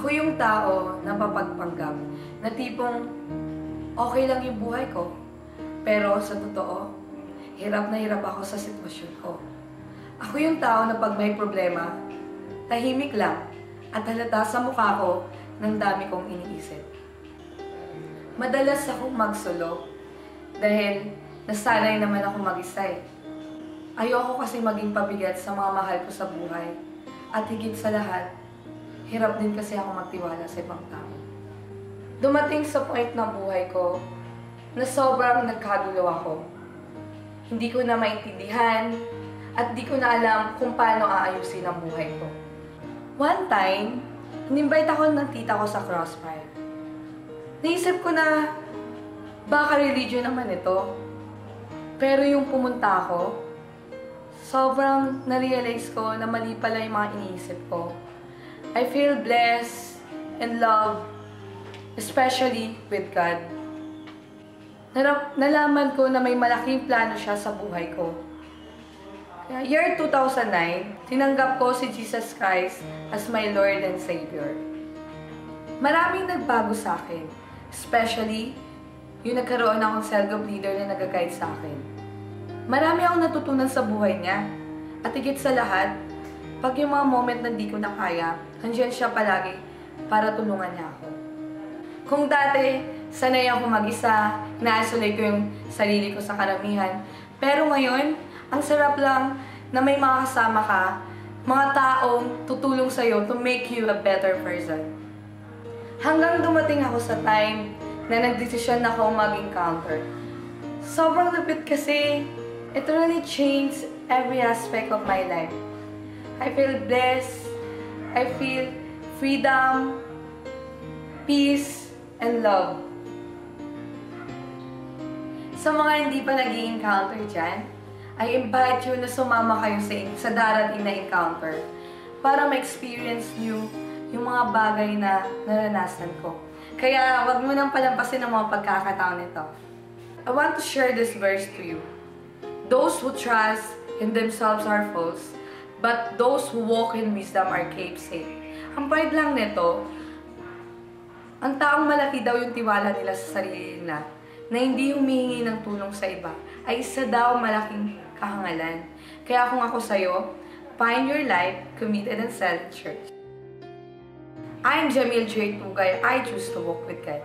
Ako yung tao na papagpanggap, na tipong okay lang yung buhay ko. Pero sa totoo, hirap na hirap ako sa sitwasyon ko. Ako yung tao na pag may problema, tahimik lang at halata sa mukha ko ng dami kong iniisip. Madalas akong magsulo dahil nasanay naman ako mag-isa eh. Ayoko kasi maging pabigat sa mga mahal ko sa buhay. At higit sa lahat, hirap din kasi ako magtiwala sa ibang tao. Dumating sa point ng buhay ko na sobrang nagkagulo ako. Hindi ko na maintindihan at di ko na alam kung paano aayusin ang buhay ko. One time, in-invite ako ng tita ko sa Crossfire. Naisip ko na baka religion naman ito. Pero yung pumunta ako, sobrang na-realize ko na mali pala yung mga iniisip ko. I feel blessed and loved, especially with God. Nalaman ko na may malaking plano siya sa buhay ko. Kaya year 2009, tinanggap ko si Jesus Christ as my Lord and Savior. Maraming nagbago sa akin, especially yung nagkaroon akong cell group leader na nag-guide sa akin. Marami akong natutunan sa buhay niya. At higit sa lahat, pag yung mga moment na di ko na kaya, nandiyan siya palagi para tulungan niya ako. Kung dati, sanay ako mag-isa, na-isolate ko yung sarili ko sa karamihan. Pero ngayon, ang sarap lang na may mga kasama ka, mga taong tutulong sa'yo to make you a better person. Hanggang dumating ako sa time na nagdesisyon ako mag-encounter. Sobrang lupit kasi it really changed every aspect of my life. I feel blessed, I feel freedom, peace, and love. Sa mga hindi pa nag-i-encounter dyan, I invite you na sumama kayo sa darating na encounter para ma-experience nyo yung mga bagay na naranasan ko. Kaya wag mo nang palampasin ang mga pagkakataon nito. I want to share this verse to you. Those who trust in themselves are false, but those who walk in wisdom are kept safe. Ang point lang nito, ang taong malaki daw yung tiwala nila sa sarili nila, na hindi humihingi ng tulong sa iba, ay isa daw malaking kahangalan. Kaya kung ako sa'yo, find your life committed and self-church. I'm Jamil J. Tugay. I choose to walk with God.